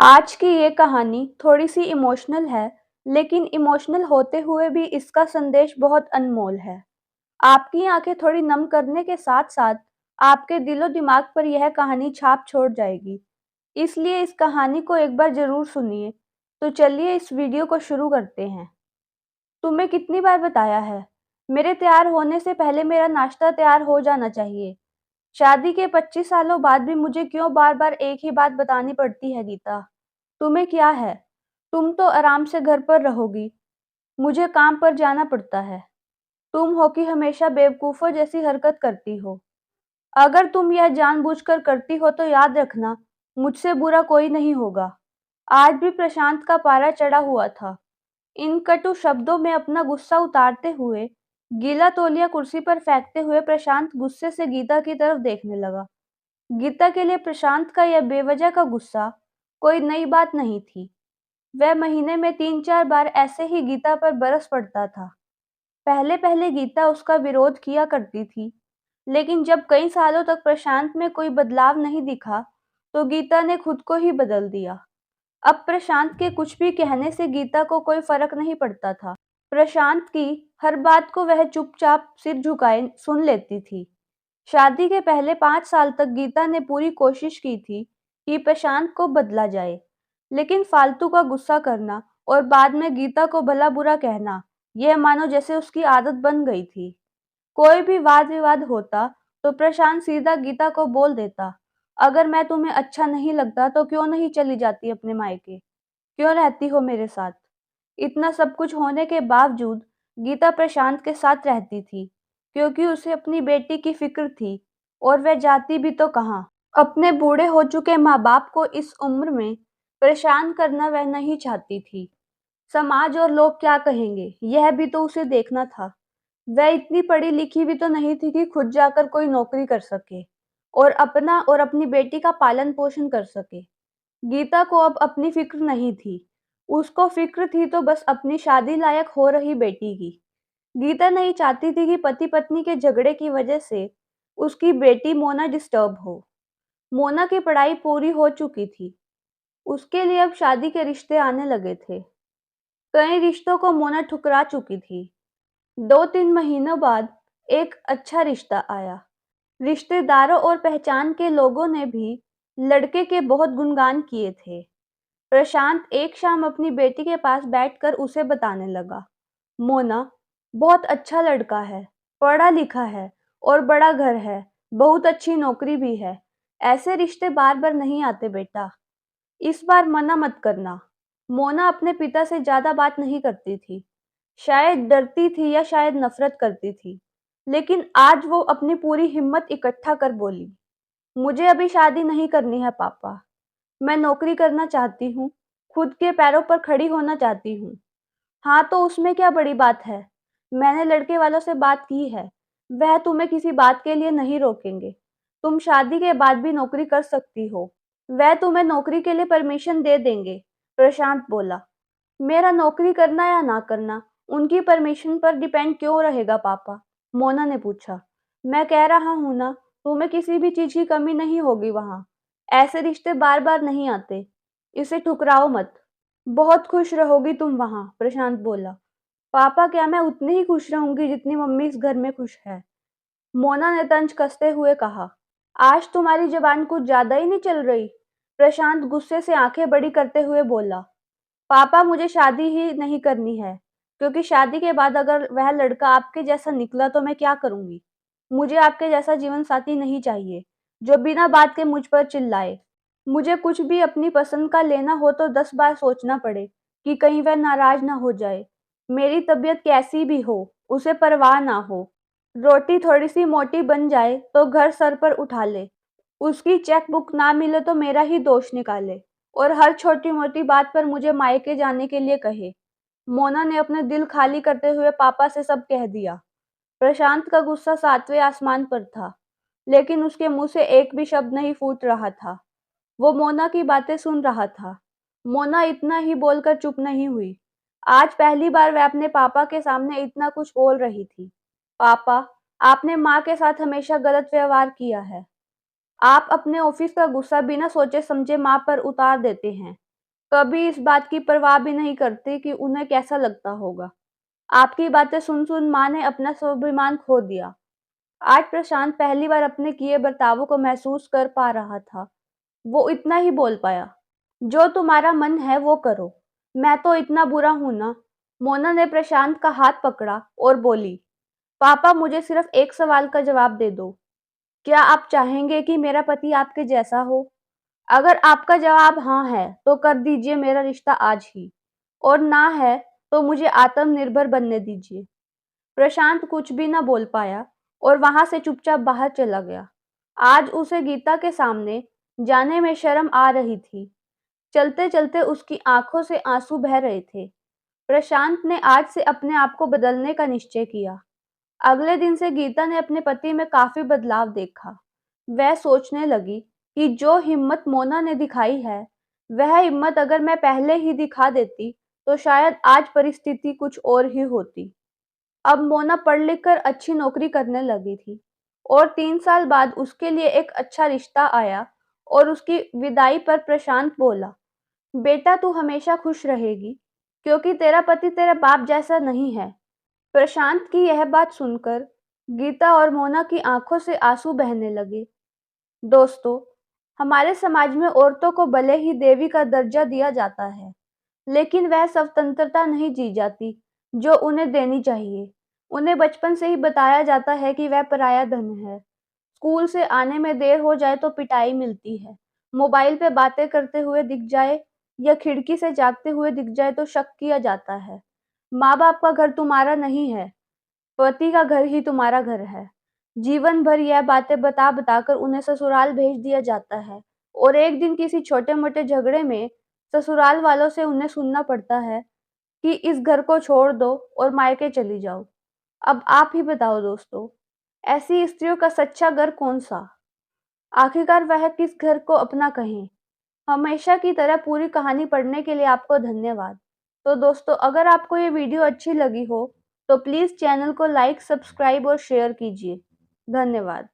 आज की ये कहानी थोड़ी-सी इमोशनल है, लेकिन इमोशनल होते हुए भी इसका संदेश बहुत अनमोल है। आपकी आँखें थोड़ी नम करने के साथ-साथ आपके दिलो-दिमाग पर यह कहानी छाप छोड़ जाएगी। इसलिए इस कहानी को एक बार ज़रूर सुनिए। तो चलिए इस वीडियो को शुरू करते हैं। तुम्हें कितनी बार बताया है, मेरे तैयार होने से पहले मेरा नाश्ता तैयार हो जाना चाहिए। शादी के 25 सालों बाद भी मुझे क्यों बार-बार एक ही बात बतानी पड़ती है गीता? तुम्हें क्या है? तुम तो आराम से घर पर रहोगी, मुझे काम पर जाना पड़ता है। तुम हो कि हमेशा बेवकूफ़ों जैसी हरकत करती हो। अगर तुम यह जानबूझकर करती हो तो याद रखना, मुझसे बुरा कोई नहीं होगा। आज भी प्रशांत का पारा चढ़ा हुआ था। इन कटु शब्दों में अपना गुस्सा उतारते हुए, गीला तौलिया कुर्सी पर फेंकते हुए प्रशांत गुस्से से गीता की तरफ देखने लगा। गीता के लिए प्रशांत का यह बेवजह का गुस्सा कोई नई बात नहीं थी। वह महीने में 3-4 बार ऐसे ही गीता पर बरस पड़ता था। पहले-पहले गीता उसका विरोध किया करती थी, लेकिन जब कई सालों तक प्रशांत में कोई बदलाव नहीं दिखा, तो गीता ने खुद को ही बदल दिया। अब प्रशांत के कुछ भी कहने से गीता को कोई फर्क नहीं पड़ता था। प्रशांत की हर बात को वह चुपचाप सिर झुकाए सुन लेती थी। शादी के पहले 5 साल तक गीता ने पूरी कोशिश की थी कि प्रशांत को बदला जाए, लेकिन फालतू का गुस्सा करना और बाद में गीता को भला-बुरा कहना, यह मानो जैसे उसकी आदत बन गई थी। कोई भी वाद-विवाद होता, तो प्रशांत सीधा गीता को बोल देता, "अगर मैं तुम्हें अच्छा नहीं लगता तो क्यों नहीं चली जाती अपने मायके? क्यों रहती हो मेरे साथ?" इतना सब कुछ होने के बावजूद गीता प्रशांत के साथ रहती थी, क्योंकि उसे अपनी बेटी की फ़िक्र थी और वह जाती भी तो कहाँ। अपने बूढ़े हो चुके माँ-बाप को इस उम्र में परेशान करना वह नहीं चाहती थी। समाज और लोग क्या कहेंगे, यह भी तो उसे देखना था। वह इतनी पढ़ी-लिखी भी तो नहीं थी कि खुद जाकर कोई नौकरी कर सके और अपना और अपनी बेटी का पालन-पोषण कर सके। गीता को अब अपनी फ़िक्र नहीं थी। उसको फ़िक्र थी तो बस अपनी शादी लायक हो रही बेटी की। गीता नहीं चाहती थी कि पति-पत्नी के झगड़े की वजह से उसकी बेटी मोना डिस्टर्ब हो। मोना की पढ़ाई पूरी हो चुकी थी। उसके लिए अब शादी के रिश्ते आने लगे थे। कई रिश्तों को मोना ठुकरा चुकी थी। 2-3 महीनों बाद एक अच्छा रिश्ता आया। रिश्तेदारों और पहचान के लोगों ने भी लड़के के बहुत गुणगान किए थे। प्रशांत एक शाम अपनी बेटी के पास बैठकर उसे बताने लगा, "मोना, बहुत अच्छा लड़का है, पढ़ा-लिखा है और बड़ा घर है, बहुत अच्छी नौकरी भी है। ऐसे रिश्ते बार-बार नहीं आते बेटा। इस बार मना मत करना।" मोना अपने पिता से ज़्यादा बात नहीं करती थी। शायद डरती थी या शायद नफ़रत करती थी। लेकिन आज वो अपनी पूरी हिम्मत इकट्ठा कर बोली, "मुझे अभी शादी नहीं करनी है पापा। मैं नौकरी करना चाहती हूँ, खुद के पैरों पर खड़ी होना चाहती हूँ। हाँ, तो उसमें क्या बड़ी बात है? मैंने लड़के वालों से बात की है, वह तुम्हें किसी बात के लिए नहीं रोकेंगे। तुम शादी के बाद भी नौकरी कर सकती हो। वह तुम्हें नौकरी के लिए परमिशन दे देंगे।" प्रशांत बोला, "मेरा नौकरी करना या ना करना, उनकी परमिशन पर डिपेंड क्यों रहेगा पापा?" मोना ने पूछा। "मैं कह रहा हूँ ना, तुम्हें किसी भी चीज़ की कमी नहीं होगी वहाँ। ऐसे रिश्ते बार-बार नहीं आते। इसे ठुकराओ मत। बहुत खुश रहोगी तुम वहाँ", प्रशांत बोला। "पापा, क्या मैं उतनी ही खुश रहूँगी जितनी मम्मी इस घर में खुश है?" मोना ने तंज कसते हुए कहा। "आज तुम्हारी ज़ुबान कुछ ज़्यादा ही नहीं चल रही?" प्रशांत गुस्से से आँखें बड़ी करते हुए बोला। "पापा, मुझे शादी ही नहीं करनी है, क्योंकि शादी के बाद अगर वह लड़का आपके जैसा निकला तो मैं क्या करूँगी? मुझे आपके जैसा जीवनसाथी नहीं चाहिए, जो बिना बात के मुझ पर चिल्लाए। मुझे कुछ भी अपनी पसंद का लेना हो तो 10 बार सोचना पड़े कि कहीं वह नाराज़ ना हो जाए। मेरी तबीयत कैसी भी हो, उसे परवाह ना हो। रोटी थोड़ी-सी मोटी बन जाए तो घर सर पर उठा ले। उसकी चेकबुक ना मिले तो मेरा ही दोष निकाले और हर छोटी-मोटी बात पर मुझे मायके जाने के लिए कहे।" मोना ने अपने दिल खाली करते हुए पापा से सब कह दिया। प्रशांत का गुस्सा 7वें आसमान पर था, लेकिन उसके मुँह से एक भी शब्द नहीं फूट रहा था। वो मोना की बातें सुन रहा था। मोना इतना ही बोलकर चुप नहीं हुई। आज पहली बार वह अपने पापा के सामने इतना कुछ बोल रही थी। "पापा, आपने माँ के साथ हमेशा गलत व्यवहार किया है। आप अपने ऑफिस का गुस्सा बिना सोचे-समझे माँ पर उतार देते हैं। कभी इस बात की परवाह भी नहीं करती कि उन्हें कैसा लगता होगा। आपकी बातें सुन-सुन माँ ने अपना स्वाभिमान खो दिया। आज प्रशांत पहली बार अपने किए बर्तावों को महसूस कर पा रहा था। वो इतना ही बोल पाया, "जो तुम्हारा मन है वो करो। मैं तो इतना बुरा हूँ ना?" मोना ने प्रशांत का हाथ पकड़ा और बोली, "पापा मुझे सिर्फ एक सवाल का जवाब दे दो। क्या आप चाहेंगे कि मेरा पति आपके जैसा हो? अगर आपका जवाब हाँ है, तो कर दीजिए मेरा रिश्ता आज ही, और ना है, तो मुझे आत्मनिर्भर बनने दीजिए।" प्रशांत कुछ भी न बोल पाया और वहां से चुपचाप बाहर चला गया। आज उसे गीता के सामने जाने में शर्म आ रही थी। चलते-चलते उसकी आंखों से आंसू बह रहे थे। प्रशांत ने आज से अपने आप को बदलने का निश्चय किया। अगले दिन से गीता ने अपने पति में काफी बदलाव देखा। वह सोचने लगी कि जो हिम्मत मोना ने दिखाई है, वह हिम्मत अगर मैं पहले ही दिखा देती, तो शायद आज परिस्थिति कुछ और ही होती। अब मोना पढ़ लिख कर अच्छी नौकरी करने लगी थी और 3 साल बाद उसके लिए एक अच्छा रिश्ता आया और उसकी विदाई पर प्रशांत बोला, "बेटा तू हमेशा खुश रहेगी, क्योंकि तेरा पति तेरे बाप जैसा नहीं है।" प्रशांत की यह बात सुनकर गीता और मोना की आंखों से आंसू बहने लगे। दोस्तों, हमारे समाज में औरतों को भले ही देवी का दर्जा दिया जाता है, लेकिन वह स्वतंत्रता नहीं जी जाती जो उन्हें देनी चाहिए। उन्हें बचपन से ही बताया जाता है कि वह पराया धन है। स्कूल से आने में देर हो जाए तो पिटाई मिलती है। मोबाइल पे बातें करते हुए दिख जाए या खिड़की से झाँकते हुए दिख जाए तो शक किया जाता है। माँ-बाप का घर तुम्हारा नहीं है, पति का घर ही तुम्हारा घर है। जीवन भर यह बातें बता-बता कर उन्हें ससुराल भेज दिया जाता है और एक दिन किसी छोटे-मोटे झगड़े में ससुराल वालों से उन्हें सुनना पड़ता है कि इस घर को छोड़ दो और मायके चली जाओ। अब आप ही बताओ दोस्तों, ऐसी स्त्रियों का सच्चा घर कौन-सा? आखिरकार वह किस घर को अपना कहें? हमेशा की तरह पूरी कहानी पढ़ने के लिए आपको धन्यवाद। तो दोस्तों, अगर आपको ये वीडियो अच्छी लगी हो, तो प्लीज़ चैनल को लाइक, सब्सक्राइब और शेयर कीजिए। धन्यवाद।